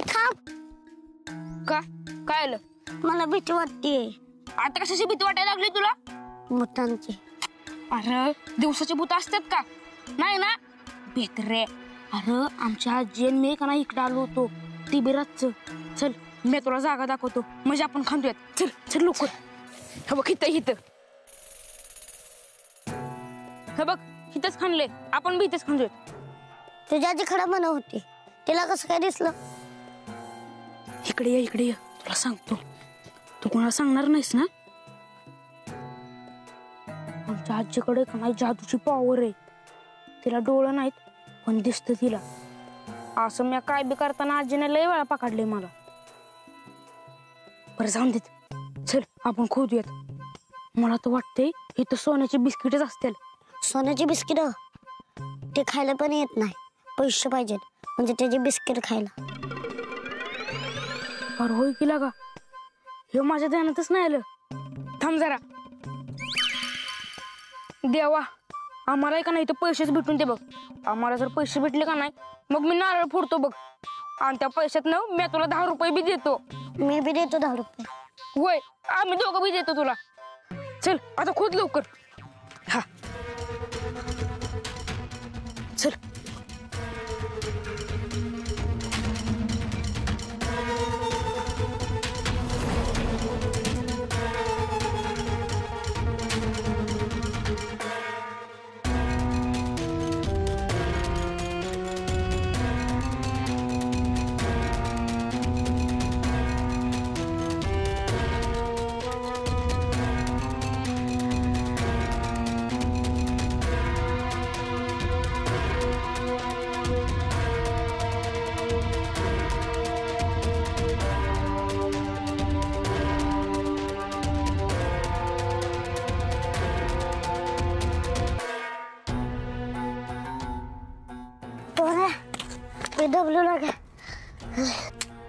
थांब. का काय आलं? मला भीती वाटतेय. आता कशाची भीती वाटायला लागली तुला? भूतांची. अरे दिवसाची भूत असतात का? नाही ना बेतरे. अरे आमच्या आजी आणि मी का नाही इकडे आलो होतो ती बिराच. चल मी तुला जागा दाखवतो म्हणजे आपण खांदूयात. चल चल लवकर. हे बघ इथं इथं. हे बघ इथंच खांदले आपण बी इथेच खांदूयात. तुझी आजी खरं म्हणत होती. तिला कसं काय दिसलं? इकडे ये इकडे ये तुला सांगतो. तू कोणाला सांगणार नाहीस ना? आमच्या आजीकडे का नाही जादूची पॉवर आहे. तिला डोळं नाहीत पण दिसतं तिला. असं मी काय बी करताना आजीने लय वेळा पकडले मला. बरं जाऊन देत. चल आपण खोदूयात. मला तर वाटतंय इथं सोन्याची बिस्किटच असतील. सोन्याची बिस्किट ते खायला पण येत नाही. पैसे पाहिजेत म्हणजे त्याचे बिस्किट खायला. अरे होय की लागा. हे माझ्या ध्यानातच नाही आलं. थांब जरा. देवा आम्हाला का नाही तर पैसेच भेटून ते बघ. आम्हाला जर पैसे भेटले का नाही मग मी नारळ फोडतो बघ. आणि त्या पैशात ना मी तुला 10 रुपये बी देतो. मी बी देतो 10 रुपये. होय आम्ही दोघं बी देतो तुला. चल आता खोद लवकर. हा चल.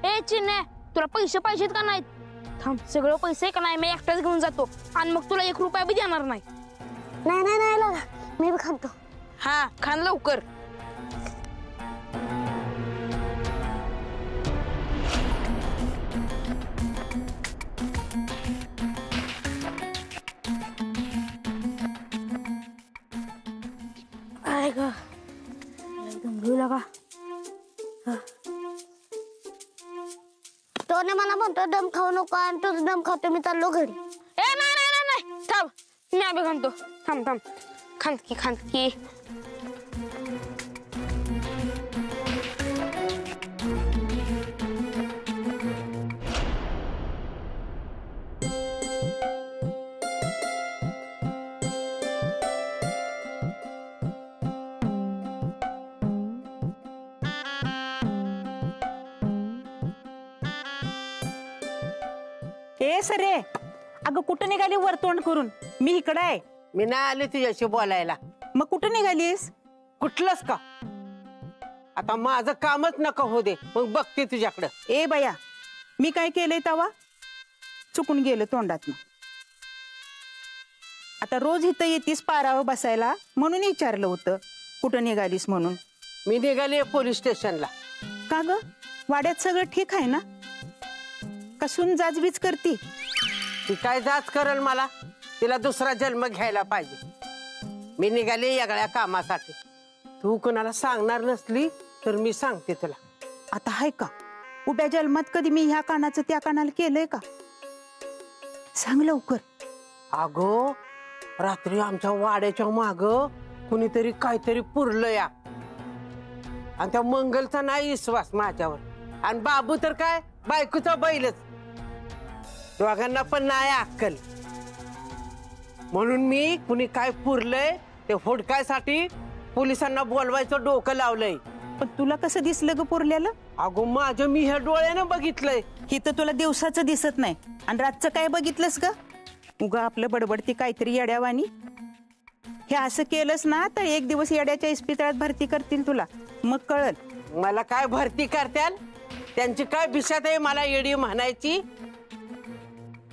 ए चिन्ने तुला पैसे पाहिजेत का नाहीत? थांब सगळं पैसे का नाही मी एकटाच घेऊन जातो आणि मग तुला 1 रुपया बी देणार नाही. नाही नाही नाही लागा मी बी खातो. हा खान लवकर. काय ग एकदम घेऊ लागा. तो मला म्हणतो दम खाऊ नको आणि तूच दम खातो. मी चाललो घरी. ए नाही नाही नाही नाही थांब मी आबी खांतो. थांब थांब खांदकी खांदकी. ए सरे अगं कुठं निघाली वरतोंड करून? मी इकडे आहे. मी नाही आले तुझ्याशी बोलायला. मग कुठं निघालीस? कुठलंच का? आता माझं कामच नका हो दे मग बघते तुझ्याकडं. ए बया मी काय केलंय तवा? चुकून गेलं तोंडातनं. आता रोज इथं येतीस पारावर बसायला म्हणून विचारलं होतं कुठं निघालीस म्हणून. मी निघाली पोलीस स्टेशनला. का ग वाड्यात सगळं ठीक आहे ना? कसून जाजबीज करती? ती काय जाच करल मला? तिला दुसरा जन्म घ्यायला पाहिजे. मी निघाली वेगळ्या कामासाठी. तू कोणाला सांगणार नसली तर मी सांगते तुला. आता हाय का उभ्या जन्मात कधी मी ह्या कानाचं त्या कानाला केलंय का? सांग लवकर. अगो रात्री आमच्या वाड्याच्या माग कुणीतरी काहीतरी पुरलं या. आणि त्या मंगलचा नाही विश्वास माझ्यावर. आणि बाबू तर काय बायकोचा बैलच. दोघांना पण नाही अक्कल. म्हणून मी कुणी काय पुरलंय ते हुडकायसाठी पोलिसांना बोलवायचं डोकं लावलंय. पण तुला कसं दिसलं ग पुरल्याला? अगो माझं मी ह्या डोळ्यानं बघितलंय. ही तर तुला दिवसाचं दिसत नाही आणि रातचं काय बघितलंस ग? उगा आपलं बडबडती काहीतरी येड्यावानी. हे असं केलंस ना तर एक दिवस येड्याच्या इस्पितळात भरती करतील तुला मग कळल. मला काय भरती करत्याल? त्यांची काय भिशात आहे मला येडी म्हणायची?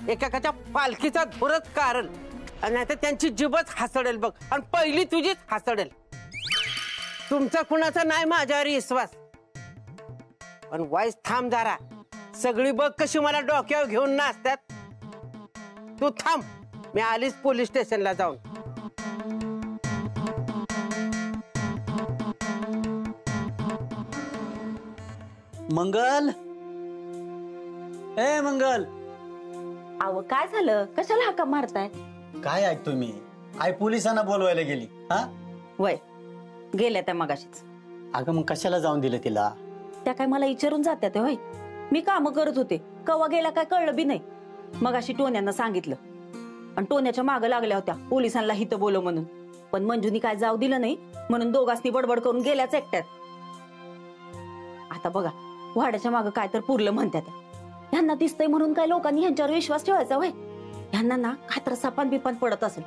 एकाच्या पालखीचा धुरच कारण आणि आता त्यांची जीभच हसडेल बघ. आणि पहिली तुझीच हसडेल. तुमचा कुणाचा नाही माझ्यावर विश्वास. पण वाईस थांब जरा. सगळी बघ कशी मला डोक्यावर घेऊन नाचतात. तू थांब, मी आलीच पोलीस स्टेशनला जाऊन. मंगल, ए मंगल, अहो काय झालं? कशाला हाका मारताय? काय ऐकतो मी? आई पोलिसांना बोलवायला गेली. हा वय गेल्या त्या मगाशीच. अगं मग कशाला जाऊन दिलं तिला? त्या काय मला विचारून जात्यात होय? मी काम करत होते, कवा गेला काय कळलं बी नाही. मगाशी टोन्यांना सांगितलं आणि टोन्याच्या मागं लागल्या होत्या पोलिसांना हिथं बोलव म्हणून. पण मंजूनी काय जाऊ दिलं नाही म्हणून दोघांनी बडबड करून गेल्याच एकट्यात. आता बघा वाड्याच्या मागं काय तर पुरलं म्हणतात. ह्यांना दिसतंय म्हणून काय लोकांनी ह्यांच्यावर विश्वास ठेवायचा होय? ह्यांना ना काय तर सपान बिपान पडत असेल,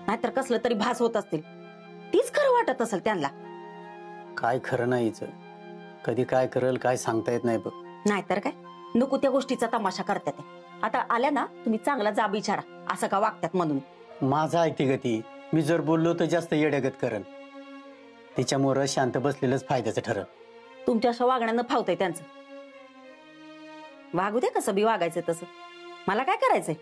नाहीतर कसलं तरी भास होत असतील. तीच खरं वाटत असेल त्यांना. काय खरं नाही हिचं. कधी काय करल काय सांगता येत नाही बघ. नाहीतर काय नको त्या गोष्टीचा तमाशा करतात. आता आल्या ना तुम्ही चांगला जाब विचारा असं का वागतात म्हणून. माझा ऐकते गती. मी जर बोललो तर जास्त येड्यागत करल. तिच्यामुळं शांत बसलेलंच फायद्याचं ठरल. तुमच्या अशा वागण्यानं फावतंय त्यांचं. वागू दे कसं बी वागायचं तसं. मला काय करायचंय?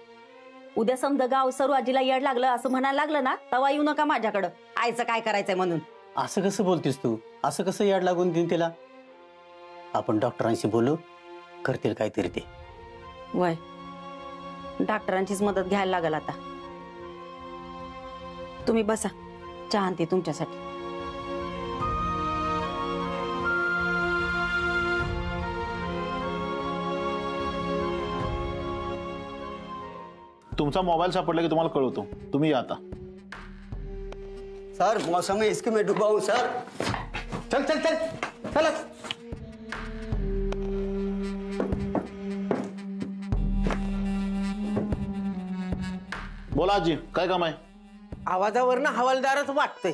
उद्या समजा गाव सरू आजीला येड लागलं असं म्हणायला लागलं ना तवा येऊ नका माझ्याकडं आईचं काय करायचंय म्हणून. असं कसं बोलतीस तू? असं कसं याड लागून देईन तिला? आपण डॉक्टरांशी बोलू, करतील काहीतरी ते. वय डॉक्टरांचीच मदत घ्यायला लागल आता. तुम्ही बसा, चहा आणते तुमच्यासाठी. तुमचा मोबाईल सापडला की तुम्हाला कळवतो. तुम्ही या आता. सर मौसम में इसके मैं डूबा हूं सर. चल चल चल चल. बोला आजी, काय काम आहे? आवाजावरनं हवालदारच वाटतंय.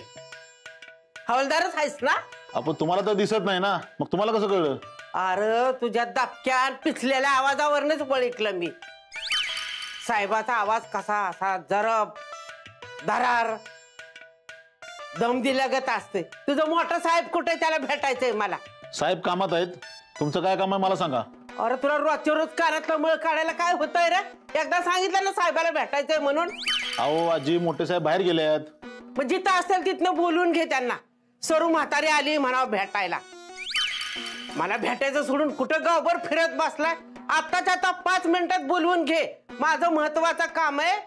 हवालदारच आहेस ना? आपण तुम्हाला तर दिसत नाही ना, मग तुम्हाला कसं कळलं? अरे तुझ्या दबक्या पिचलेल्या आवाजावरनच ओळखलं मी. साहेबाचा आवाज कसा असा जरब दरार दम दिल्यागत असते. तुझं मोठा साहेब कुठे त्याला भेटायचंय मला. साहेब कामात आहेत. तुमचं काय काम आहे मला सांगा. अरे तुला रोजच्या रोज कानातलं मळ काढायला काय होतंय रे? एकदा सांगितलं ना साहेबाला भेटायचंय म्हणून. अहो आजी, मोठे साहेब बाहेर गेले आहेत. मग जिथं असेल तिथनं बोलून घे त्यांना. सरू म्हातारी आली म्हणावं भेटायला. मला भेटायचं सोडून कुठं गावभर फिरत बसलाय? आत्ताच्या आता 5 मिनिटात बोलवून घे. माझं महत्वाचं काम आहे.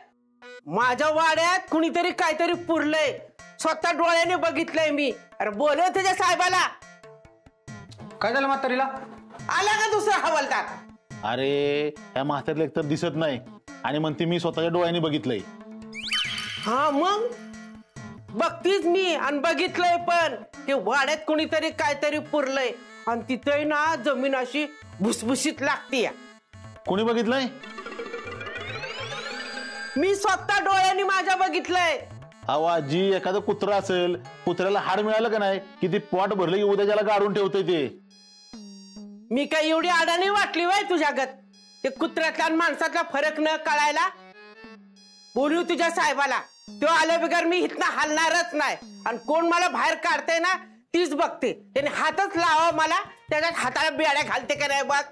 माझ्या वाड्यात कुणीतरी काहीतरी पुरलंय. स्वतः डोळ्याने बघितलंय मी. अरे बोलव तुझ्या साहेबाला. काय झालं म्हातारीला? आला का दुसरा हवालदार? अरे ह्या म्हातारीला एकतर दिसत नाही आणि म्हणते मी स्वतःच्या डोळ्यांनी बघितलंय. हा मग बघतीच मी आणि बघितलंय पण. ते वाड्यात कुणीतरी काहीतरी पुरलंय आणि तिथे ना जमीन अशी भुसभुशीत लागतीय. कोणी बघितलंय? मी स्वतः डोळ्यांनी माझ्या बघितलंय. अहो आजी, एखादं कुत्रा असेल, कुत्र्याला हाड मिळालं का नाही की ती पोट भरलं की उद्या त्याला गाडून ठेवतंय ते. मी काही एवढी अडाणी वाटली वय तुझ्यागत? ते कुत्र्यातला आणि माणसातला फरक न कळायला? बोलू तुझ्या साहेबाला. तो आल्या बिगर मी इथनं हलणारच नाही. आणि कोण मला बाहेर काढते ना तीच बघते. त्याने हातच लावा मला, त्याच्यात हाताला बेड्या घालते का नाही बघ.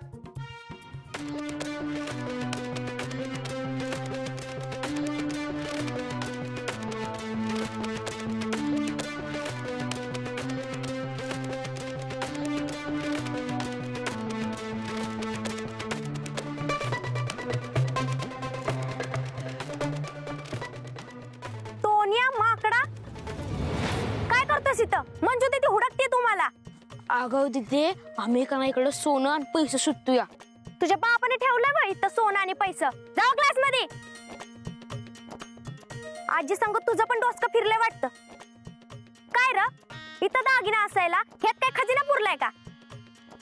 मंजू तिथे हुडकते तुम्हाला. अगं तिथे आम्ही का नाही इकडे सोनं आणि पैसे सुटतोया. तुझ्या बापाने ठेवलं बा इथं सोनं आणि पैसा. जाऊ क्लास मध्ये. आजी सांगत तुझं पण डोसकं फिरलंय वाटतं. काय र इथं दागिना असायला ह्यात काय खजिना पुरलाय का?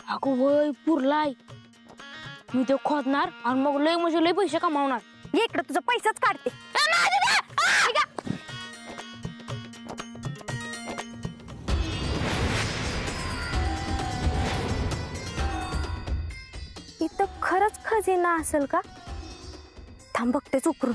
अगं वय पुरलाय. मी ते खोदणार आणि मग लय म्हणजे लय पैसे कमावणार. ये इकडे तुझं पैसाच काढते. इथं खरंच खजिना असेल का? थांब बघतेच उकरून.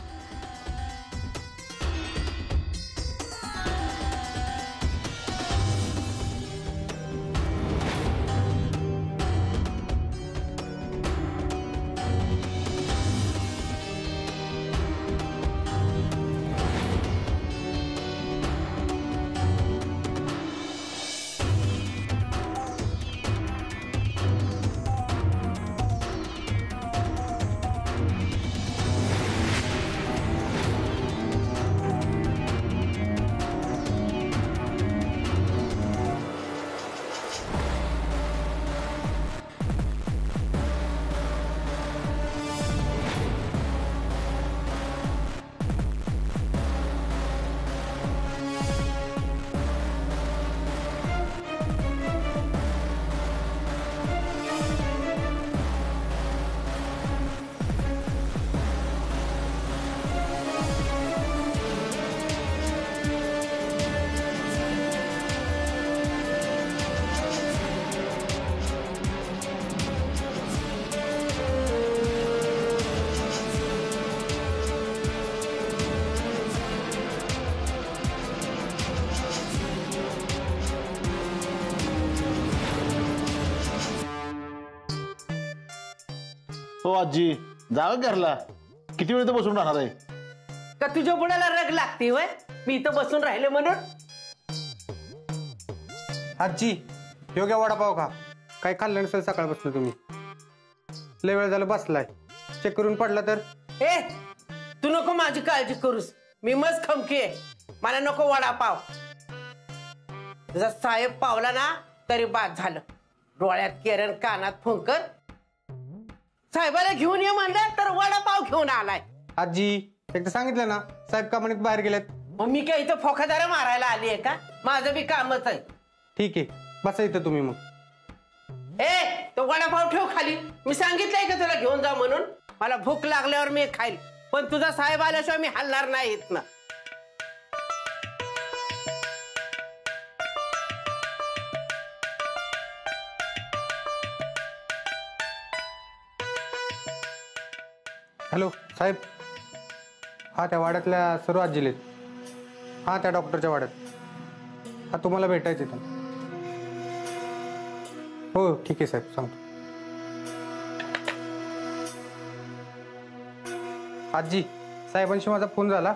हो आजी, जागा घरला. किती वेळ इथं बसून राहणार आहे? का तुझ्या बुडाला रग लागते वय? मी इथं बसून राहिले म्हणून. आजी योग्य वडापाव खा. काय खाल्लं नसेल सकाळपासून तुम्ही. लय वेळ झालं बसलाय. चेक करून पडला तर. ए तू नको माझी काळजी करूस. मी मस्त खमकी आहे. मला नको वडापाव. तुझा साहेब पावला ना तरी बाद झालं. डोळ्यात केरन कानात फुंकर. साहेबाला घेऊन ये म्हणलं तर वडापाव घेऊन आलाय. आजी एकदा सांगितलं ना साहेब कामानीत बाहेर गेलेत. मग मी काय इथं फोकादारा मारायला आली आहे का? माझं बी कामच आहे. ठीक आहे बसा इथं तुम्ही मग. ए तो वडापाव ठेव खाली. मी सांगितलंय का तुला घेऊन जा म्हणून. मला भूक लागल्यावर मी खाईल. पण तुझा साहेब आल्याशिवाय मी हलणार नाही इथनं. हॅलो साहेब. हा त्या वाड्यातल्या सर्व आजीलेत. हा त्या डॉक्टरच्या वाड्यात. हा तुम्हाला भेटायचं इथं. हो ठीक आहे साहेब सांगतो. आजी साहेबांशी माझा फोन झाला.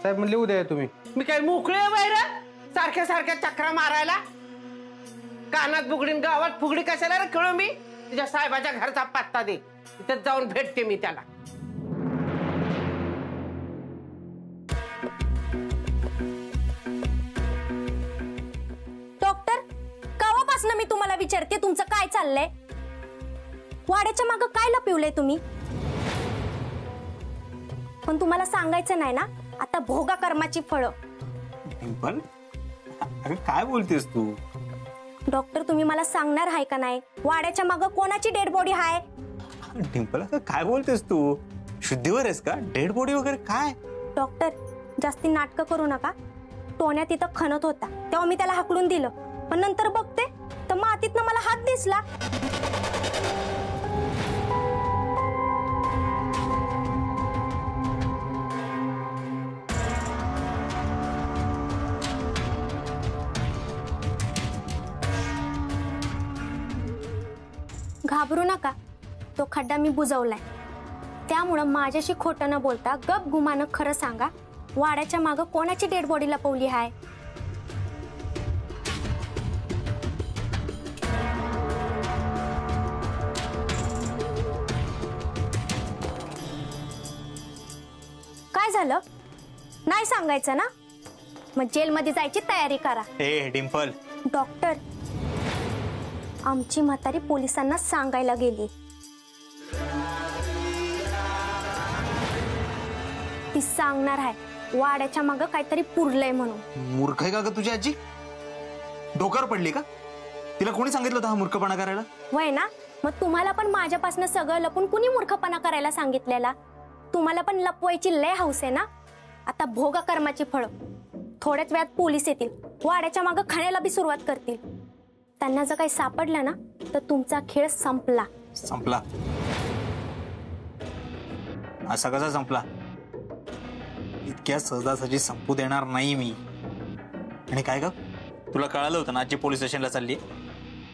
साहेब म्हणले उद्या या तुम्ही. मी काय मोकळे आहे बाहेर सारख्या सारख्या चक्रा मारायला? कानात बुगडीन गावात फुगडी कशाला रे खेळू मी? तुझ्या साहेबाच्या घरचा पत्ता दे. तिथं जाऊन भेटते मी त्याला. डॉक्टर केव्हापासून मी तुम्हाला विचारते तुमचं काय चाललंय? वाड्याच्या मागं काय लपवलंय तुम्ही? पण तुम्हाला सांगायचं नाही ना आता भोगा कर्माची फळं. डिंपल अगं काय बोलतेस तू? डॉक्टर तुम्ही मला सांगणार आहे का नाही वाड्याच्या मागं कोणाची डेड बॉडी आहे? डिंपल अगं काय बोलतेस तू? शुद्धीवर आहेस का? डेड बॉडी वगैरे काय? डॉक्टर जास्ती नाटकं करू नका. टोण्या तिथं खणत होता तेव्हा मी त्याला हाकलून दिलं. पण नंतर बघते तर मातीतनं मला हात दिसला. घाबरू नका. तो खड्डा मी बुजवलाय. त्यामुळं माझ्याशी खोटं न बोलता गप गुमानं खरं सांगा वाड्याच्या मागं कोणाची डेड बॉडी लपवली आहे? काय झालं? नाही सांगायचं ना? मग जेलमध्ये जायची तयारी करा. ए डिंपल. डॉक्टर आमची म्हातारी पोलिसांना सांगायला गेली. ती सांगणार आहे वाड्याच्या मागं काहीतरी पुरलंय म्हणून. मूर्ख आहे का ग तुझी आजी? डोक्यावर पडली का? तिला कोणी सांगितलं होतं हा मूर्खपणा करायला? वय ना. मग तुम्हाला पण माझ्यापासून सगळं लपून कुणी मूर्खपणा करायला सांगितलेला? तुम्हाला पण लपवायची लय हौस आहे ना. आता भोगा कर्माची फळं. थोड्याच वेळात पोलीस येतील. वाड्याच्या मागं खाण्याला बी सुरुवात करतील. त्यांना जर काही सापडलं ना तर तुमचा खेळ संपला. संपला? असा कसा संपला? इतक्या सहजासहजी संपू देणार नाही मी. आणि काय ग तुला कळालं होतं ना आजी पोलीस स्टेशनला चालली?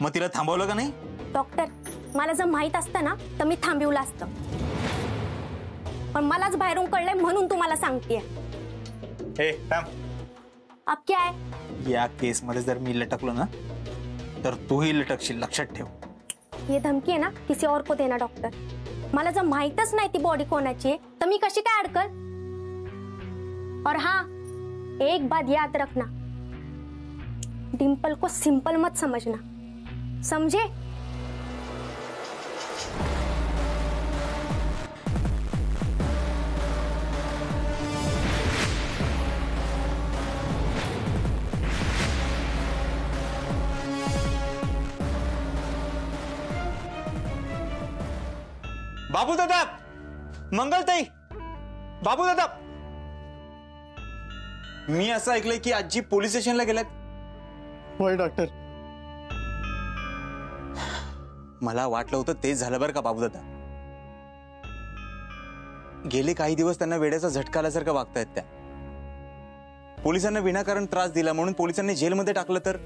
मग तिला थांबवलं का नाही? डॉक्टर मला जर माहित असतं ना तर मी थांबवलं असतं. पण मलाच बाहेरून कळलंय म्हणून तुम्हाला सांगतेय. हे थांब. अब क्या है? या केस मध्ये जर मी लटकलो ना तर तूही लटकशील. लक्षात ठेव. ये धमकी है ना किसी और को देना डॉक्टर. मला जर माहितच नाही ती बॉडी कोणाची आहे तर मी कशी काय अडकल? और हाँ एक बात याद रखना डिंपल को सिंपल मत समझना. समझे? बाबू दादा, मंगलताई, बाबू दादा. मी असं ऐकलंय की आजी पोलीस स्टेशनला गेल्यात. होय डॉक्टर. मला वाटलं होतं तेच झालं बरं का बाबू दादा. गेले काही दिवस त्यांना वेड्याचा झटका आल्यासारखं वागतायत त्या. पोलिसांना विनाकारण त्रास दिला म्हणून पोलिसांनी जेलमध्ये टाकलं तर?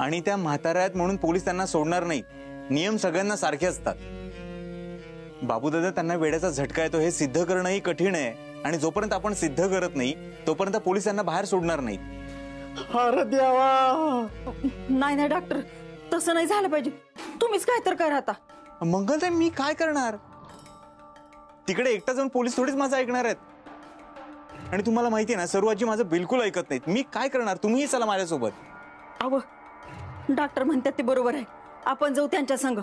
आणि त्या म्हाताऱ्या आहेत म्हणून पोलीस त्यांना सोडणार नाही. नियम सगळ्यांना सारखे असतात. बाबू दादा, त्यांना वेड्याचा झटका येतो हे सिद्ध करणंही कठीण आहे, आणि जोपर्यंत आपण सिद्ध करत नाही तोपर्यंत पोलीस त्यांना बाहेर सोडणार नाहीत. अरे देवा, नाही डॉक्टर, तसं नाही झालं पाहिजे. तुम्हीच काय तर करा आता. मंगलताई, मी काय करणार? तिकडे एकटा जाऊन पोलीस थोडीच माझं ऐकणार आहेत. आणि तुम्हाला माहिती आहे ना, सर्वाजी माझं बिलकुल ऐकत नाहीत. मी काय करणार? तुम्हीही चला माझ्यासोबत. अव डॉक्टर म्हणतात ते बरोबर आहे, आपण जाऊ त्यांच्या संग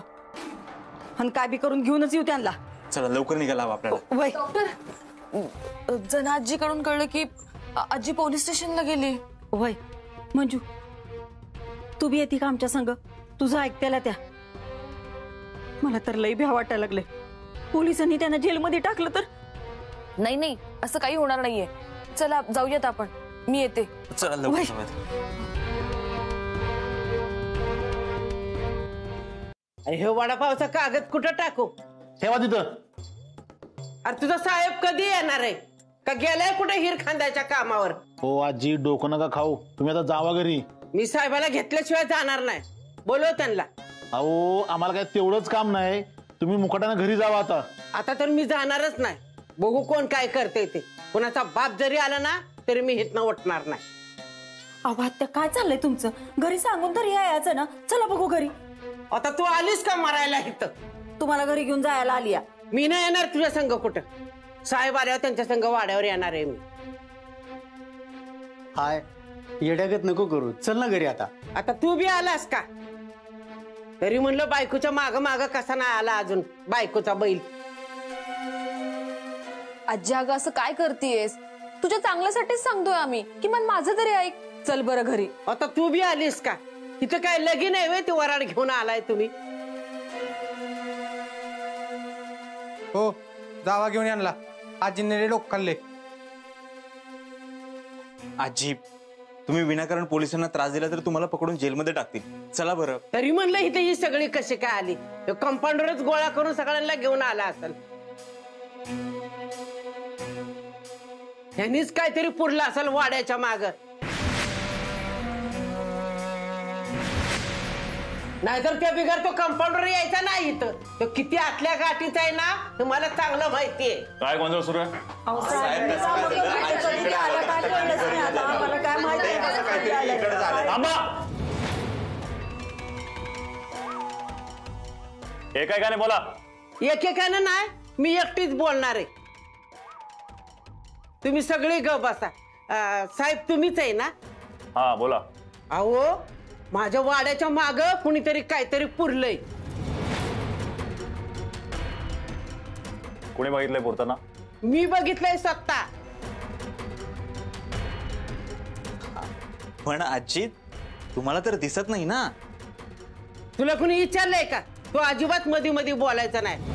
आणि काय बी करून घेऊनच येऊ त्यांना. चला लवकर निघाला हवं आपल्याला. वय डॉक्टर, जना आजीकडून कळलं की आजी पोलीस स्टेशनला गेली. वय मंजू, तू बी येते का आमच्या संग? तुझं ऐकतेला त्या. मला तर लई भ्या वाटायला लागले. पोलिसांनी त्यांना जेलमध्ये टाकलं तर? नाही नाही, असं काही होणार नाहीये. चला जाऊयात आपण, मी येते. चला लवकर जाऊयात. अरे हे वडापावचा कागद कुठं टाकू? ठेवा तिथं. अरे तुझा साहेब कधी येणार आहे? का गेलाय कुठे हिर खांद्याच्या कामावर? हो आजी, डोकं नका खाऊ, तुम्ही आता जावा घरी. मी साहेबाला घेतल्याशिवाय जाणार नाही. बोलव त्यांना. अहो, आम्हाला काय तेवढंच काम नाही, तुम्ही मुकाट्यानं घरी जावा आता. आता तर मी जाणारच नाही. बघू कोण काय करते ते. कोणाचा बाप जरी आला ना तरी मी हितनं उठणार नाही. अहो आत्या, काय चाललंय तुमचं? घरी सांगून तरी यायचं ना. चला बघू घरी. आता तू आलीस का मरायला इथं? तुम्हाला घरी घेऊन जायला आली या. मी नाही येणार तुझ्या संघ कुठं. साहेब आल्यावर त्यांच्या संघ वाड्यावर येणार आहे मी. हाय, येड्यागत नको करू, चल ना घरी आता. आता तू बी आलास का? तरी म्हणलं बायकोच्या माग माग कसा नाही आला अजून बायकोचा बैल. आजी अगं असं काय करतेयस? तुझ्या चांगल्यासाठीच सांगतोय आम्ही, किमान माझं तरी ऐक. चल बरं घरी. आता तू बी आलीस का? इथं काय लगीन आहे वे? ते वराड घेऊन आलाय तुम्ही? हो, जावा घेऊन यांना. आजीने डोकं खाल्ले. आजी, तुम्ही विनाकारण पोलिसांना त्रास दिला तर तुम्हाला पकडून जेलमध्ये टाकतील. चला बरं. तरी म्हणलं इथे ही सगळी कशी काय आली? कंपाऊंडरच गोळा करून सगळ्यांना घेऊन आला असेल. ह्यांनीच काहीतरी पुरलं असेल वाड्याच्या माग. नाहीतर त्या बिगर तो कंपाऊंडर यायचा नाही इथं. तो किती आतल्या गाठीचा आहे ना, तुम्हाला चांगलं माहितीये. काय गोंधळ सुरू आहे? एकाने बोला. एकेकानं नाही, मी एकटीच बोलणार आहे. तुम्ही सगळे ग बसा. साहेब तुम्हीच आहे ना? हा बोला. अहो, माझ्या वाड्याच्या माग कुणीतरी काहीतरी पुरलंय. कोणी बघितलंय पुरताना? मी बघितलंय स्वतः. पण आजी, तुम्हाला तर दिसत नाही ना. तुला कुणी विचारलंय का? तू अजिबात मध्ये मध्ये बोलायचं नाही.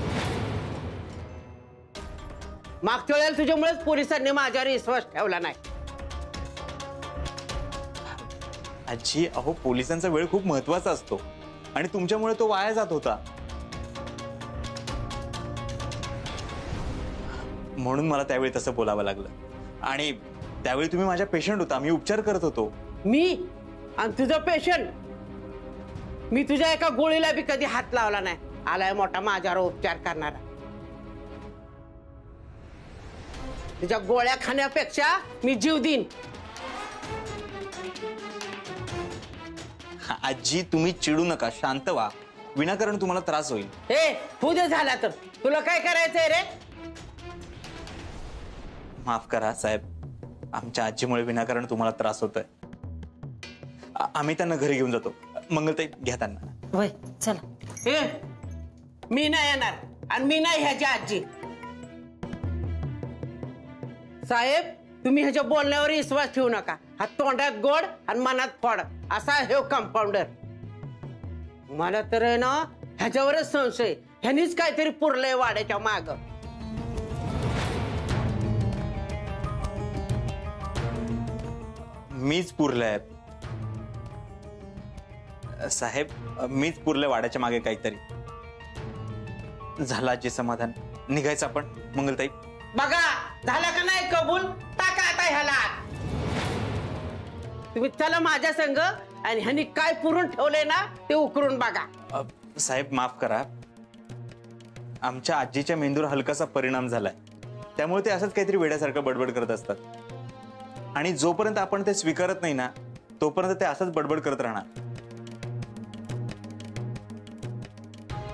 मागच्या वेळेला तुझ्यामुळेच पोलिसांनी माझ्यावर विश्वास ठेवला नाही. आजी, अहो पोलिसांचा वेळ खूप महत्वाचा असतो आणि तुमच्यामुळे तो वाया जात होता. म्हणून मला त्यावेळी तसं बोलावं लागलं. आणि त्यावेळी तुम्ही माझ्या पेशंट होता, मी उपचार करत होतो. मी आणि तुझं पेशंट? मी तुझ्या एका गोळीला बी कधी हात लावला नाही. आलाय मोठा माझ्यावर उपचार करणारा. तुझ्या गोळ्या खाण्यापेक्षा मी जीव देईन. आजी, तुम्ही चिडू नका, शांत व्हा. विनाकारण तुम्हाला त्रास होईल. हे तू दे झाला तर तुला काय करायचंय रे? माफ करा साहेब, आमच्या आजीमुळे विनाकारण तुम्हाला त्रास होतोय. आम्ही त्यांना घरी घेऊन जातो. मंगलताई, घ्या त्यांना. वय चला. हे मी नाही येणार आणि मी नाही ह्याची आजी. साहेब, तुम्ही ह्याच्या बोलण्यावर विश्वास ठेवू नका. हा तोंडात गोड आणि मनात फोड असा हे कंपाऊंडर. मला तर आहे ना ह्याच्यावरच संशय. ह्यानीच काहीतरी पुरलंय वाड्याच्या माग. मीच पुरलंय साहेब, मीच पुरलंय वाड्याच्या मागे काहीतरी. झाला जे समाधान, निघायचं आपण. मंगलताई, बघा झाला का नाही कबूल? टाका आता ह्याला. तुम्ही चला माझ्या संग आणि ह्यानी काय पुरून ठेवलंय ना ते उकरून बघा. साहेब माफ करा. आमच्या आजीच्या मेंदूवर हलकासा परिणाम झालाय, त्यामुळे ते असंच काहीतरी वेड्यासारखं बडबड करत असतात आणि जोपर्यंत आपण ते स्वीकारत नाही ना तोपर्यंत ते असंच बडबड करत राहणार.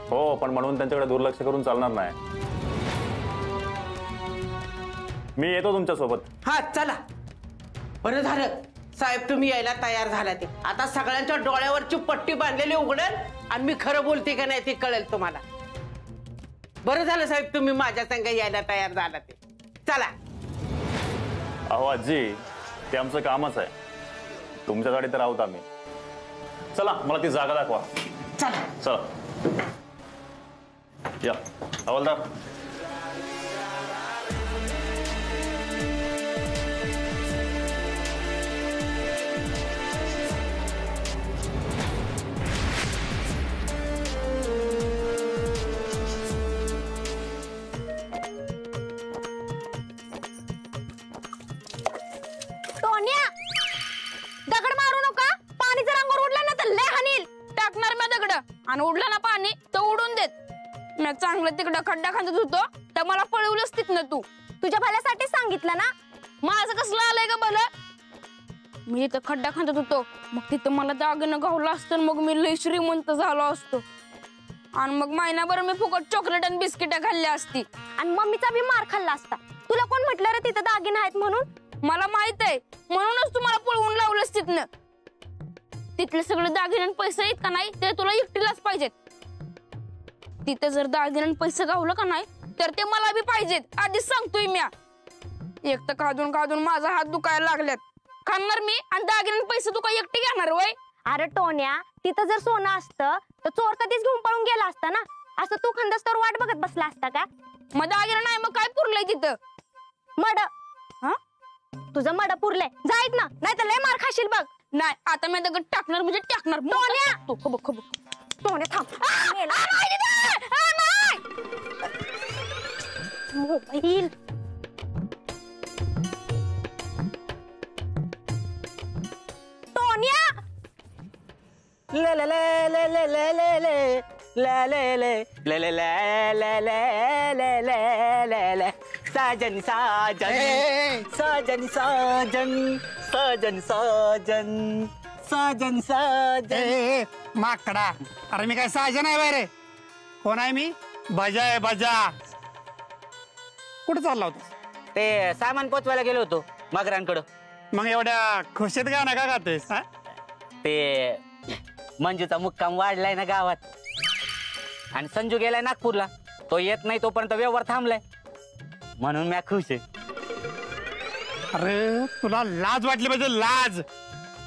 हो, पण म्हणून त्यांच्याकडे दुर्लक्ष करून चालणार नाही. मी येतो तुमच्या सोबत. हा चला. बरं झालं साहेब तुम्ही यायला तयार झाला. ते आता सगळ्यांच्या डोळ्यावरची पट्टी बांधलेली उघडेल आणि मी खरं बोलते का नाही ते कळेल तुम्हाला. बरं झालं साहेब तुम्ही माझ्या संग यायला तयार झाला. ते चला. अहो आजी, ते आमचं कामच आहे, तुमच्यासाठी तर आहोत आम्ही. चला मला ती जागा दाखवा. चला चला या हवालदार. टोन्या, दगड मारू नका. पाणी जर अंगावर उडलं ना तर लय हानील. टाकणार मी दगड आणि उडलं ना पाणी तर उडून देत. मी चांगलं तिकडं खड्डा खांदत होतो तर मला पळवलंच तिथनं तू. तुझ्या भल्यासाठी सांगितलं ना. माझं कसलं आलंय का भलं. मी तिथं खड्डा खांदत होतो, मग तिथं मला दागिनं गावलं असतं, मग मी लय श्रीमंत झालो असतो आणि मग महिनाभर मी फुकट चॉकलेट आणि बिस्किट खाल्ली असती आणि मम्मीचा बी मार खाल्ला असता. तुला कोण म्हटलं रे तिथं दागिने आहेत म्हणून? मला माहित आहे, म्हणूनच तुम्हाला पळवून लावलंस तिथनं. तिथले सगळे दागिने आणि पैसे आहेत का नाही ते तुला एकटीलाच पाहिजेत. तिथे जर दागिने आणि पैसे गावलं का नाही तर ते मला बी पाहिजेत. आधीच सांगतोय मी. एक तर काढून काढून माझा हात दुखायला लागल्यात. खाणार मी आणि दागिने पैसे तू काय एकटी घेणार वय? अरे टोन्या, तिथं जर सोनं असतं तर चोर कधीच घेऊन पळून गेला असता ना. असं तू खंदस्तर वाट बघत बसला असता का? मग दागिने नाही मग काय पुरलंय तिथं? मड. हा, तुझं मड पुरलंय. जाईत ना, नाही तर लय मार खाशील बघ. नाही आता मी दगड टाकणार म्हणजे टाकणार. टोन्या, तू खबर खबर. टोन्या थांब. मोबाईल. टोन्या, ले ले ले ले ले ले ले ले ले ले ले ले ले ले ले ले ले ले ले साजन साजन साजन साजन साजन साजन साजन साजन. माकडा, अरे मी काय साजन आहे बाय रे. कोण आहे मी? बजा आहे बजा. कुठे चालला होता? ते सामान पोचवायला गेलो होतो मगरांकडं. मग एवढ्या खुशीत गाणं का गातेस? ते मंजूचा मुक्काम वाढलाय ना गावात आणि संजू गेलाय नागपूरला. तो येत नाही तोपर्यंत व्यवहार थांबलाय म्हणून मी खुश आहे. अरे तुला लाज वाटली पाहिजे, लाज.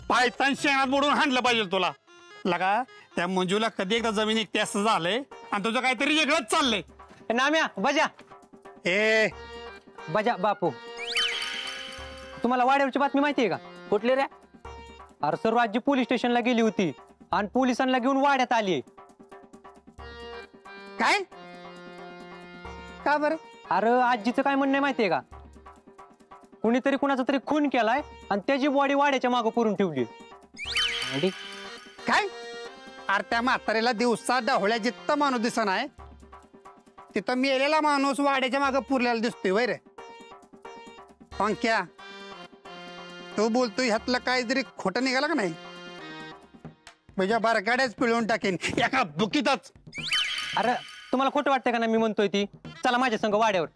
पायतान शेणात मोडून हाणलं पाहिजे तुला. लगा त्या मंजूला कधी एकदा जमीन ऐकते असं झालंय आणि तुझं काहीतरी वेगळंच चाललंय. नाम्या बजा. ए बजा बापू, तुम्हाला वाड्यावरची बातमी माहितीये का? कुठली रे? अरे सर्व आजी पोलीस स्टेशनला गेली होती आणि पोलिसांना घेऊन वाड्यात आली. काय? का बरं? अरे आजीचं काय म्हणणं आहे माहितीये का? कुणीतरी कुणाचा तरी खून केलाय आणि त्याची बॉडी वाड्याच्या मागं पुरून ठेवली. काय? अरे त्या म्हातारीला दिवसा डहोळ्या जिथं माणूस दिसत आहे तिथं मेलेला माणूस वाड्याच्या मागं पुरलेला दिसतोय वय रे. पंक्या, तू बोलतोय ह्यातलं काहीतरी खोटं निघालं का नाही? म्हणजे बारकाड्याच पिळवून टाकेन एका बुकीतच. अरे तुम्हाला खोटं वाटतंय का ना मी म्हणतोय ती? चला माझ्या संग वाड्यावर.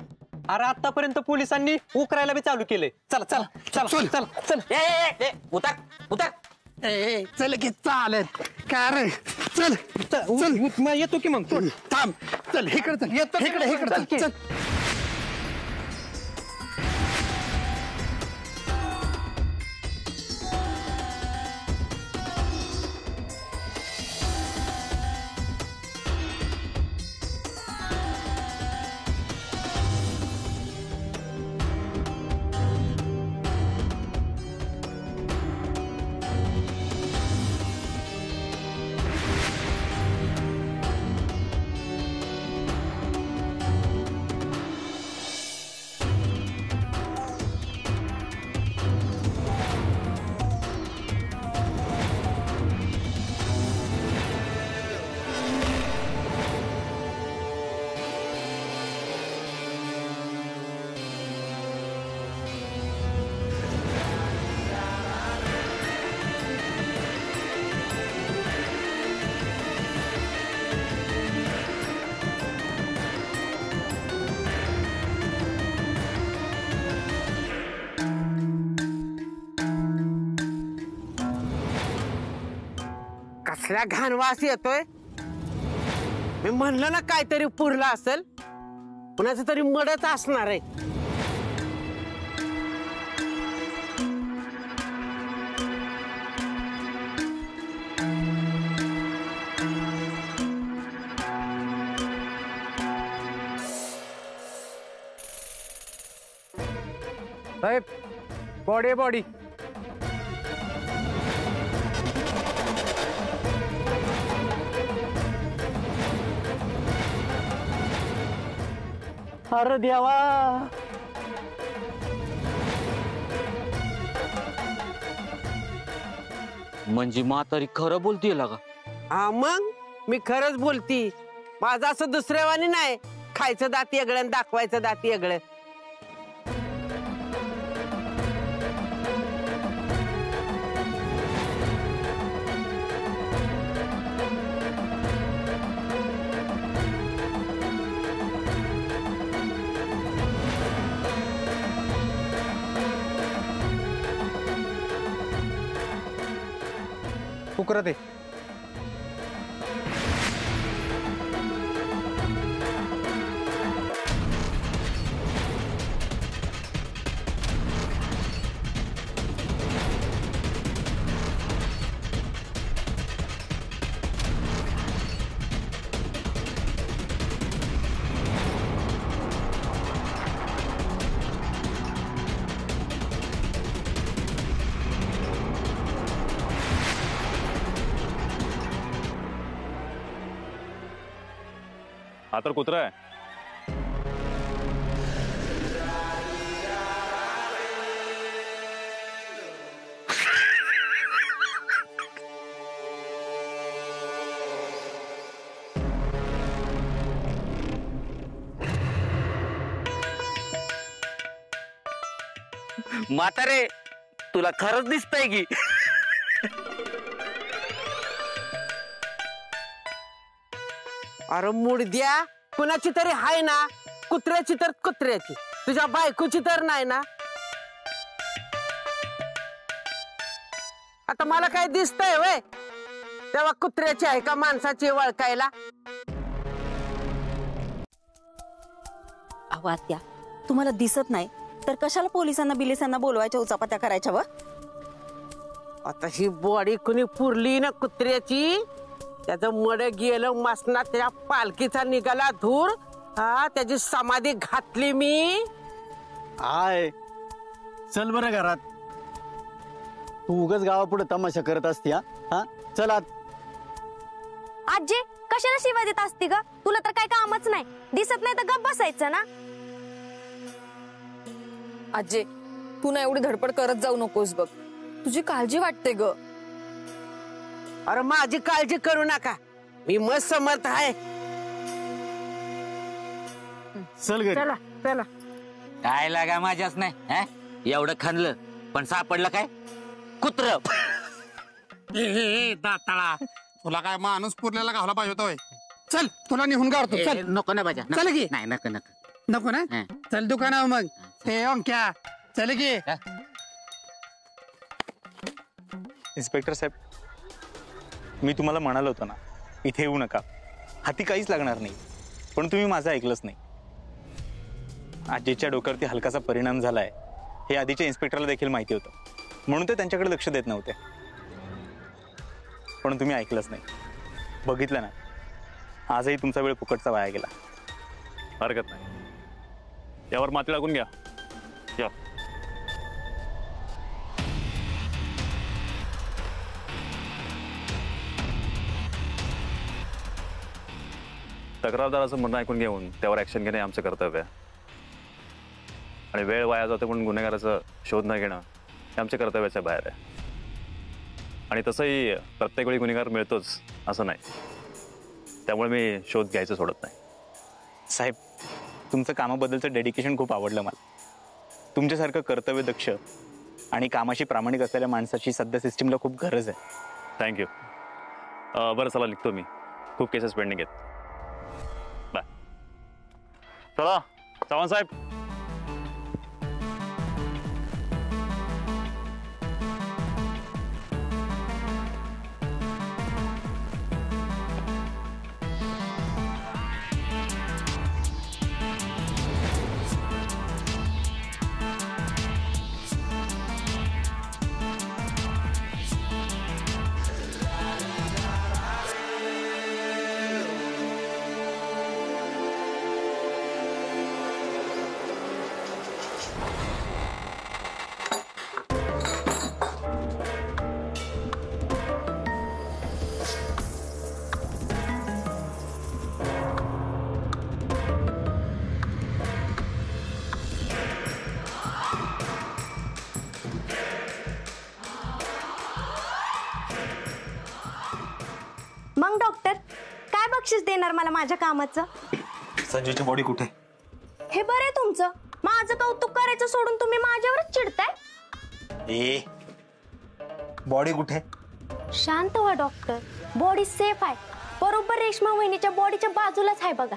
अरे आतापर्यंत पोलिसांनी उकरायला बी चालू केलंय. चला चला चला चला चल. उतार उतार. ए चल की चालत का रे? चल चल येतो की मग. थांब. चल इकडे चल. येतो इकडे इकडे चल. कसला घाण वास येतोय. मी म्हणलं ना काहीतरी पुरला असेल. कुणाचं तरी मडच असणार आहे. साहेब बॉडी बॉडी. अरे देवा. म्हणजे म्हातारी खरं बोलतीये लागा. हा मग मी खरंच बोलती. माझं असं दुसऱ्यावानी नाही. खायचं दात वेगळं आणि दाखवायचं दात वेगळं. उकरते. हा तर कुत्रा आहे. म्हातारे तुला खरंच दिसतंय की. अरे मुडद्या, कुणाची तरी हाय ना. कुत्र्याची तर कुत्र्याची. तुझ्या बायकोची तर नाही ना. आता मला काय दिसतंय वय तेव्हा कुत्र्याची आहे का माणसाची वळखायला. अहो आत्या, तुम्हाला दिसत नाही तर कशाला पोलिसांना बिलिसांना बोलवायच्या उचापत्या करायच्या व. आता ही बॉडी कुणी पुरली ना कुत्र्याची. त्याचं मड गेलं मसनात. त्याच्या पालखीचा निघाला धूर. हा त्याची समाधी घातली मी. आय चल बरं घरात. तू उगाच गावापुढे तमाशा करत असती. हा चल आत. आजी कशाला शिवाय देत असती ग. तुला तर काय कामच नाही. दिसत नाही तर गप्प बसायचं ना. आजे तू ना एवढी धडपड करत जाऊ नकोस बघ. तुझी काळजी वाटते ग. अरे माझी काळजी करू नका. मी मस्त समर्थ आहे. चल घरी. चला चला. काय लागा माझ्याच नाही. एवढं खाल्लं पण सापडलं काय कुत्र. दाताळा तुला काय माणूस पुरलेला घावला पाहिजे होता होय. चल तुला निघून काढतो. चल. नको ना बाजा. चल की. नाही नको नको नको ना. चल दुकानावर मग. हे ओंक्या चल की. इन्स्पेक्टर साहेब, मी तुम्हाला म्हणालो होतो ना इथे येऊ नका. हाती काहीच लागणार नाही. पण तुम्ही माझं ऐकलंच नाही. आजीच्या डोक्यावरती हलकासा परिणाम झालाय हे आधीच्या इन्स्पेक्टरला देखील माहिती होतं. म्हणून ते त्यांच्याकडे लक्ष देत नव्हते. पण तुम्ही ऐकलंच नाही. बघितलं ना, आजही तुमचा वेळ फुकटचा वाया गेला. हरकत नाही. यावर माती लागून घ्या. या. तक्रारदाराचं म्हणणं ऐकून घेऊन त्यावर ऍक्शन घेणे आमचं कर्तव्य आहे. आणि वेळ वाया जातो म्हणून गुन्हेगाराचा शोध न घेणं हे आमच्या कर्तव्याच्या बाहेर आहे. आणि तसंही प्रत्येक वेळी गुन्हेगार मिळतोच असं नाही. त्यामुळे मी शोध घ्यायचं सोडत नाही. साहेब, तुमचं कामाबद्दलचं डेडिकेशन खूप आवडलं मला. तुमच्यासारखं कर्तव्यदक्ष आणि कामाशी प्रामाणिक असलेल्या माणसाची सध्या सिस्टीमला खूप गरज आहे. थँक्यू. बरं चला लिखतो मी. खूप केसेस पेंडिंग आहेत. बाय. चला चव्हाण साहेब. मग डॉक्टर काय बक्षीस देणार मला माझ्या कामाचं? संजूची बॉडी कुठे? हे बरं आहे तुमचं, माझं कौतुक करायचं सोडून तुम्ही माझ्यावरच चिडताय. ए बॉडी कुठे? शांत व्हा डॉक्टर, बॉडी सेफ आहे, बरोबर रेश्मा वहिनीच्या बॉडीच्या बाजूलाच आहे बघा.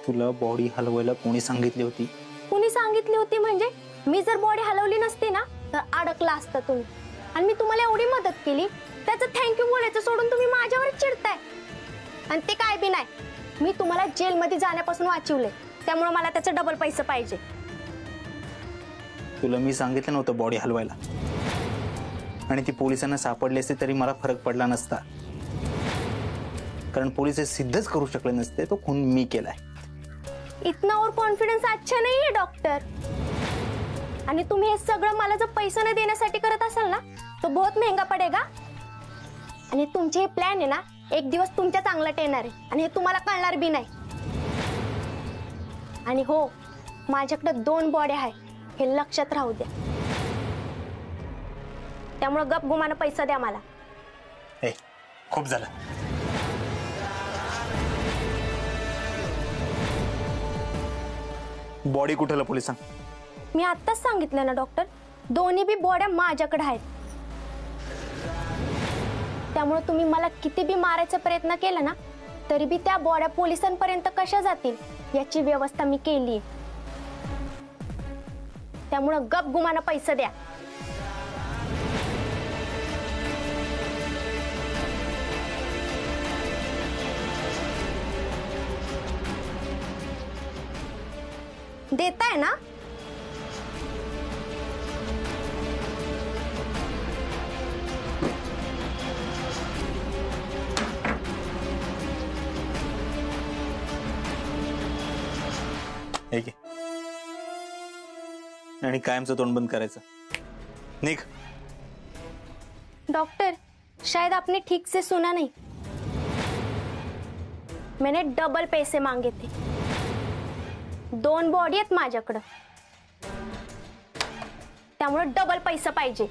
तुला बॉडी हलवायला कोणी सांगितली होती? कुणी सांगितली होती म्हणजे? मी जर बॉडी हलवली नसती ना तर अडकला असता तुम्ही, आणि मी तुम्हाला एवढी मदत केली त्याचं थँक्यू बोलायचं सोडून तुम्ही माझ्यावरच चिडताय. आणि ते काय बी नाही, मी तुम्हाला जेलमध्ये जाण्यापासून वाचवले, त्यामुळे मला त्याचे डबल पैसे पाहिजे. तुला मी सांगितलं नव्हतं बॉडी हलवायला, आणि ती पोलिसांना सापडली असते तरी मला फरक पडला नसता, कारण पोलिस सिद्धच करू शकले नसते तो खून मी केलाय. इतना और कॉन्फिडन्स अच्छा नाही आहे डॉक्टर. आणि तुम्ही हे सगळं मला जर पैसे न देण्यासाठी करत असाल ना तो बहुत महंगा पडेगा. आणि तुमचे हे प्लॅन आहे ना एक दिवस तुमच्या चांगलं येणार आहे, आणि हे तुम्हाला कळणार बी नाही. आणि हो, माझ्याकडे 2 बॉड्या आहे हे लक्षात राहू द्या. त्यामुळे गप गुमानं पैसा द्या मला. ए खूप झालं. बॉडी कुठे लपवली सांग? मी आत्ताच सांगितलं ना डॉक्टर, दोन्ही बी बॉड्या माझ्याकडे आहेत. त्यामुळे तुम्ही मला किती बी मारायचा प्रयत्न केला ना तरी बी त्या बॉड्या पोलिसांपर्यंत कशा जातील याची व्यवस्था मी केली. त्यामुळे गप गुमानं पैसे द्या. देताय ना? ठीक आहे, आणि कायमचं तोंड बंद करायचं. निघ. डॉक्टर शायद आपने ठीक से सुना नहीं, मैंने डबल पैसे मांगे थे. 2 बॉडी आहेत माझ्याकडं, त्यामुळे डबल पैसा पाहिजे.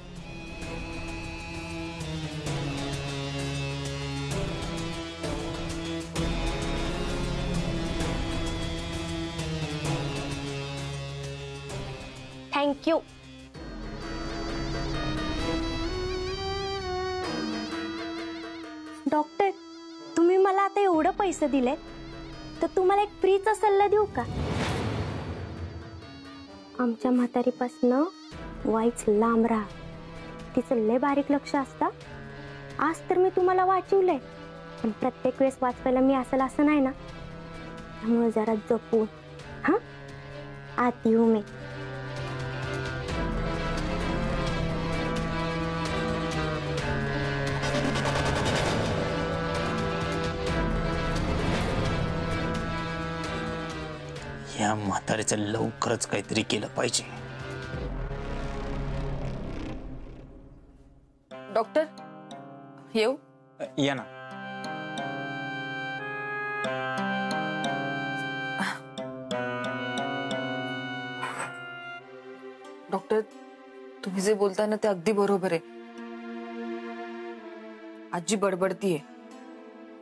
थँक्यू. डॉक्टर तुम्ही मला आता एवढं पैसे दिले तर तुम्हाला एक फ्रीचा सल्ला देऊ का? आमच्या म्हातारीपासनं वाईच लांब राहा, तिचं लय बारीक लक्ष असतं. आज तर मी तुम्हाला वाचवलंय, पण प्रत्येक वेळेस वाचवायला मी असेल असं नाही ना, त्यामुळे जरा जपून. हा आती हूं मी. या म्हातारीचं लवकरच काहीतरी केलं पाहिजे. डॉक्टर येऊ? या ना. डॉक्टर तुम्ही जे बोलताय ना ते अगदी बरोबर आहे. आजी बडबडतीये,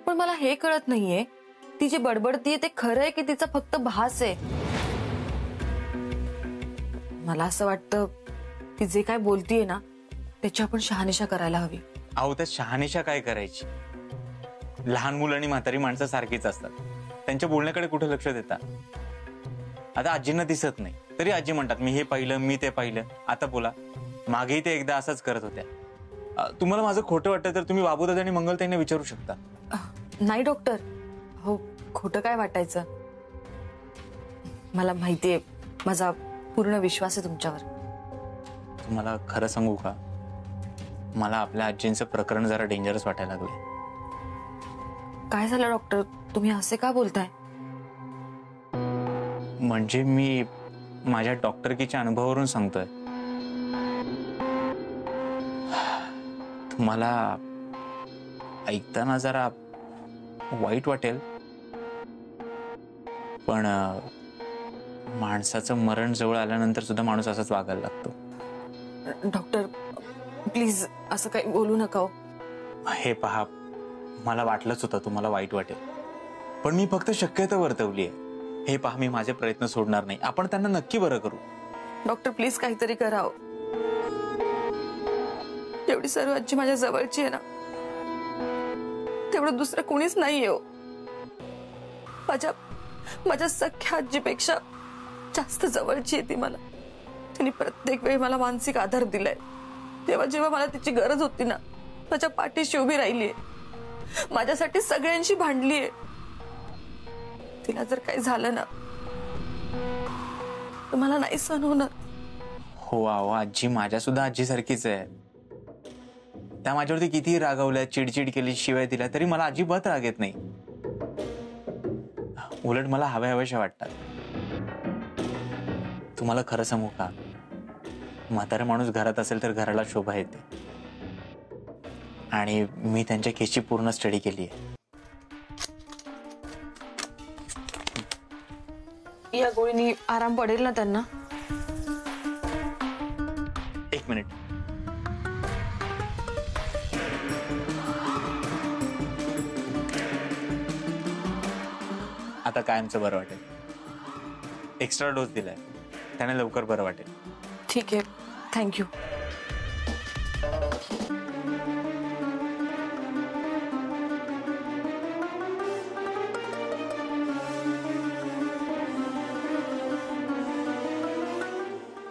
पण मला हे कळत नाहीये ती जी बडबडतीये ते खरं आहे की तिचा फक्त भास आहे. मला असं वाटतं ती जे काय बोलतीये ना त्याची आपण शहानिशा करायला हवी. अहो त्या शहानिशा काय करायची? लहान मुलं आणि म्हातारी माणसं सारखीच असतात, त्यांच्या बोलण्याकडे कुठे लक्ष देता? आता आजींना दिसत नाही तरी आजी म्हणतात मी हे पाहिलं, मी ते पाहिलं. आता बोला, मागेही ते एकदा असंच करत होत्या. तुम्हाला माझं खोटं वाटतं तर तुम्ही बाबूदादा आणि मंगलताईंना विचारू शकता. नाही डॉक्टर, हो खोटं काय वाटायचं? मला माहितीये, माझा पूर्ण विश्वास आहे तुमच्यावर. तुम्हाला खरं सांगू का, मला आपल्या आजींचं प्रकरण जरा डेंजरस वाटायला लागलंय. काय झालं डॉक्टर, तुम्ही असे का बोलताय? म्हणजे मी माझ्या डॉक्टरकीच्या अनुभवावरून सांगतोय. तुम्हाला ऐकताना जरा वाईट वाटेल, पण माणसाचं मरण जवळ आल्यानंतर सुद्धा माणूस असाच वागायला लागतो. डॉक्टर प्लीज असं काही बोलू नका हो. हे पहा, मला वाटलंच होतं तुम्हाला वाईट वाटेल, पण मी फक्त शक्यता वर्तवली आहे. हे पहा, मी माझे प्रयत्न सोडणार नाही. आपण त्यांना नक्की बरं करू. डॉक्टर प्लीज काहीतरी करा हो. एवढी सर्व आजी माझ्या जवळची आहे ना, तेवढं दुसरं कोणीच नाहीये हो. माझ्या सख्या आजीपेक्षा जास्त जवळची आहे ती मला. तिने प्रत्येक वेळी मला मानसिक आधार दिलाय. तेव्हा जेव्हा मला तिची गरज होती ना, माझ्या पाठीशी उभी राहिलीये, माझ्यासाठी सगळ्यांशी भांडलीये. तिला जर काही झालं ना तर मला नाही सहन होणार. हो आहो, आजी माझ्या सुद्धा आजीसारखीच आहे. त्या माझ्यावरती किती रागवल्या, चिडचिड केली, शिवाय दिल्या, तरी मला अजिबात राग येत नाही. उलट मला हव्याशा वाटतात. तुम्हाला खरं सांगू का, म्हातारा माणूस घरात असेल तर घराला शोभा येते. आणि मी त्यांच्या केसची पूर्ण स्टडी केली आहे. या गोळीनी आराम पडेल ना त्यांना? एक मिनिट. आता कायमचं बरं वाटेल. एक्स्ट्रा डोस दिलाय, त्याने लवकर बरं वाटेल. ठीक आहे, थँक्यू.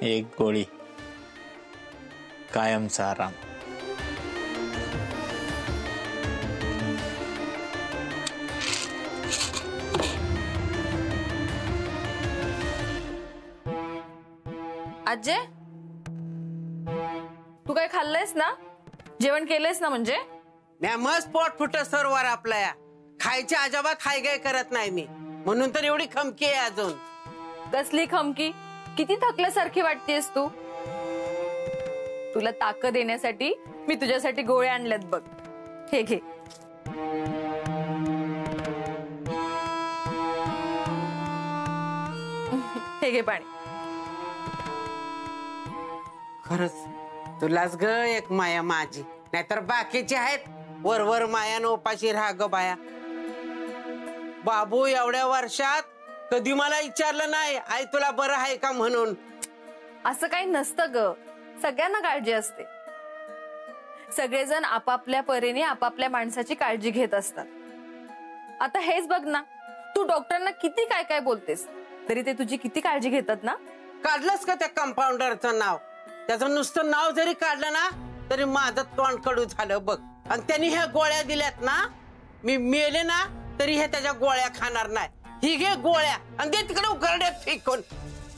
एक गोळी, कायमचा आराम. आजे, तू काय खाल्लंयस ना? जेवण केलंयस ना? म्हणजे मस्त पोट फुट सरवर आपल्या. खायची अजिबात खाय गाय करत नाही मी, म्हणून तर एवढी खमकी आहे अजून. कसली खमकी? किती थकल्यासारखी वाटतेस तू. तुला ताकद देण्यासाठी मी तुझ्यासाठी गोळ्या आणल्यात बघ. हे घे. हे घे पाणी. खरंच तुलाच ग एक माया माझी, नाहीतर बाकीचे आहेत वरवर माया न उपाशी राहा ग बाया. बाबू एवढ्या वर्षात कधी मला विचारलं नाही आई तुला बरं आहे का म्हणून. असं काही नसतं ग, सगळ्यांना काळजी असते. सगळेजण आपापल्या परीने आपापल्या माणसाची काळजी घेत असतात. आता हेच बघ ना, तू डॉक्टरांना किती काय काय बोलतेस, तरी ते तुझी किती काळजी घेतात ना. काढलंस का त्या कंपाऊंडरचं नाव? त्याचं नुसतं नाव जरी काढलं ना तरी माझं तोंड कडू झालं बघ. आणि त्यांनी ह्या गोळ्या दिल्यात ना, मी मेले ना तरी हे त्याच्या गोळ्या खाणार नाही. ही घे गोळ्या आणि दे तिकडे उकरड्यात फेकून.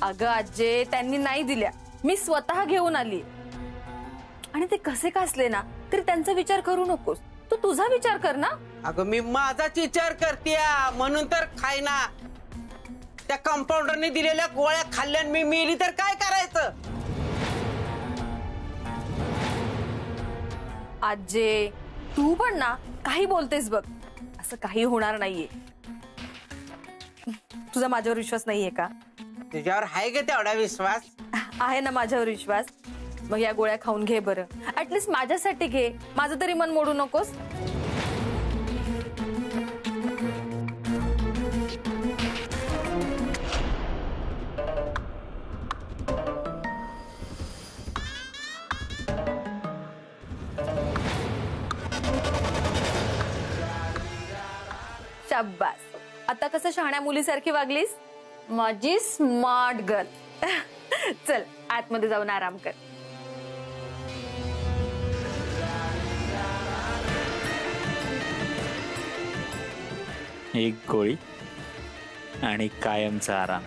अगं आजे, त्यांनी नाही दिल्या, मी स्वतः घेऊन आली. आणि ते कसे कासले ना तरी त्यांचा विचार करू नकोस, तू तुझा विचार कर ना. अगं मी माझाच विचार करते म्हणून तर खाय ना. त्या कंपाऊंडरने दिलेल्या गोळ्या खाल्ल्या मी मेली तर काय करायचं? आजे, तू पण ना काही बोलतेस बघ. असं काही होणार नाहीये. तुझा माझ्यावर विश्वास नाहीये का? तुझ्यावर आहे का तेवढा विश्वास? आहे ना माझ्यावर विश्वास. मग या गोळ्या खाऊन घे बरं. ऍटलीस्ट माझ्यासाठी घे, माझं तरी मन मोडू नकोस. शाब्बास. आता कसं शहाण्या मुलीसारखी वागलीस, माझी स्मार्ट गर्ल. चल आतमध्ये जाऊन आराम कर. एक गोळी आणि कायमचा आराम.